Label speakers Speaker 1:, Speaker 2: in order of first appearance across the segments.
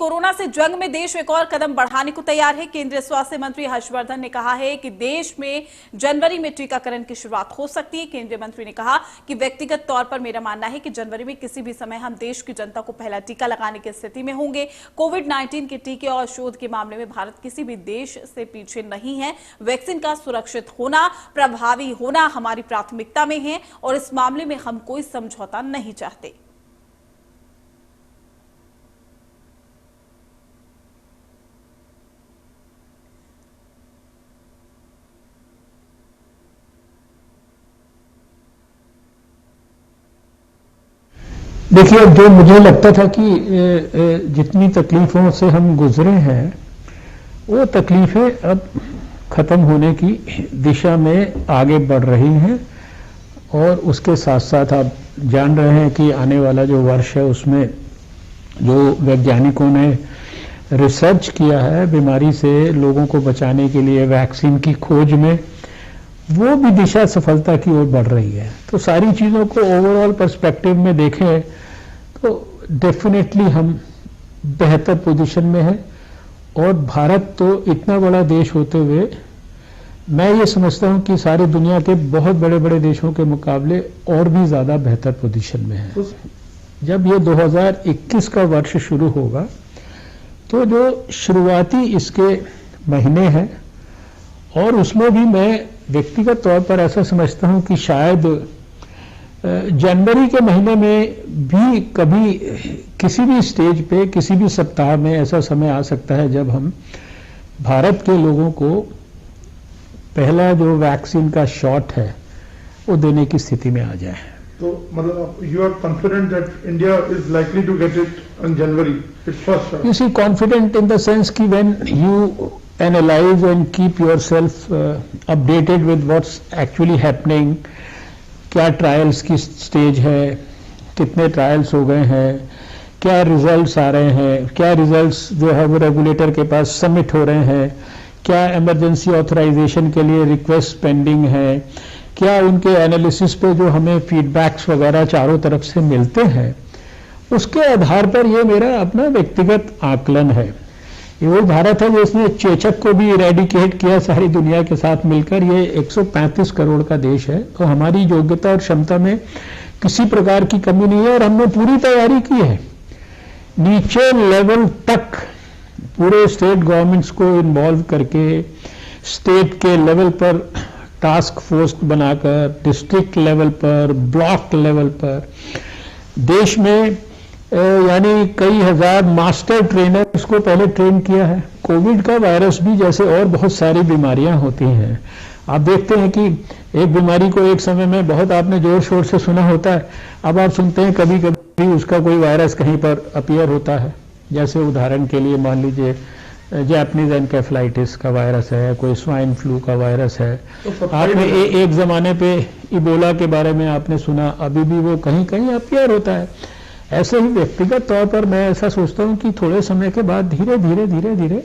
Speaker 1: Corona से जंग में देश एक और कदम बढ़ाने को तैयार है। केंद्रीय स्वास्थ्य मंत्री हर्षवर्धन ने कहा है कि देश में जनवरी में टीकाकरण की शुरुआत हो सकती है। केंद्रीय मंत्री ने कहा कि व्यक्तिगत तौर पर मेरा मानना है कि जनवरी में किसी भी समय हम देश की जनता को पहला टीका लगाने की स्थिति में होंगे। कोविड-19 के टीके और शोध के मामले में भारत किसी भी देश से पीछे नहीं है। वैक्सीन का सुरक्षित होना, प्रभावी होना हमारी प्राथमिकता में है और इस मामले में हम कोई समझौता नहीं चाहते।
Speaker 2: देखिए, जो मुझे लगता था कि जितनी तकलीफों से हम गुजरे हैं वो तकलीफें अब ख़त्म होने की दिशा में आगे बढ़ रही हैं और उसके साथ साथ आप जान रहे हैं कि आने वाला जो वर्ष है उसमें जो वैज्ञानिकों ने रिसर्च किया है बीमारी से लोगों को बचाने के लिए वैक्सीन की खोज में, वो भी दिशा सफलता की ओर बढ़ रही है। तो सारी चीज़ों को ओवरऑल पर्सपेक्टिव में देखें तो डेफिनेटली हम बेहतर पोजीशन में हैं और भारत तो इतना बड़ा देश होते हुए मैं ये समझता हूं कि सारी दुनिया के बहुत बड़े बड़े देशों के मुकाबले और भी ज़्यादा बेहतर पोजीशन में है। जब ये 2021 का वर्ष शुरू होगा तो जो शुरुआती इसके महीने हैं और उसमें भी मैं व्यक्तिगत तौर पर ऐसा समझता हूं कि शायद जनवरी के महीने में भी कभी किसी भी स्टेज पे किसी भी सप्ताह में ऐसा समय आ सकता है जब हम भारत के लोगों को पहला जो वैक्सीन का शॉट है वो देने की स्थिति में आ जाए।
Speaker 3: तो मतलब you are confident that India is likely to get it in January, it's first shot?
Speaker 2: You see, confident in the sense कि when you analyze and keep yourself updated with what's actually happening, क्या trials की stage है, कितने trials हो गए हैं, क्या results आ रहे हैं, क्या रिजल्ट्स जो है वो रेगुलेटर के पास सबमिट हो रहे हैं, क्या इमरजेंसी ऑथराइजेशन के लिए रिक्वेस्ट पेंडिंग है, क्या उनके एनालिसिस पे जो हमें फीडबैक्स वगैरह चारों तरफ से मिलते हैं, उसके आधार पर ये मेरा अपना व्यक्तिगत आकलन है। ये वो भारत है जिसने चेचक को भी इरेडिकेट किया सारी दुनिया के साथ मिलकर। ये 135 करोड़ का देश है, तो हमारी योग्यता और क्षमता में किसी प्रकार की कमी नहीं है और हमने पूरी तैयारी की है। नीचे लेवल तक पूरे स्टेट गवर्नमेंट्स को इन्वॉल्व करके स्टेट के लेवल पर टास्क फोर्स बनाकर, डिस्ट्रिक्ट लेवल पर, ब्लॉक लेवल पर देश में यानी कई हजार मास्टर ट्रेनर्स को पहले ट्रेन किया है। कोविड का वायरस भी जैसे और बहुत सारी बीमारियां होती हैं, आप देखते हैं कि एक बीमारी को एक समय में बहुत आपने जोर शोर से सुना होता है, अब आप सुनते हैं कभी कभी उसका कोई वायरस कहीं पर अपीयर होता है। जैसे उदाहरण के लिए मान लीजिए जैपनीज एनकेफेलाइटिस का वायरस है, कोई स्वाइन फ्लू का वायरस है। आपने एक जमाने पे इबोला के बारे में आपने सुना, अभी भी वो कहीं कहीं अपीयर होता है। ऐसे ही व्यक्तिगत तौर पर मैं ऐसा सोचता हूं कि थोड़े समय के बाद धीरे धीरे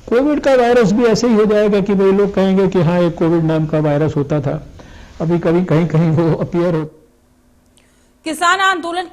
Speaker 2: कोविड का वायरस भी ऐसे ही हो जाएगा कि भाई लोग कहेंगे कि हाँ एक कोविड नाम का वायरस होता था, अभी कभी कहीं कहीं वो अपीयर होता।
Speaker 1: किसान आंदोलन का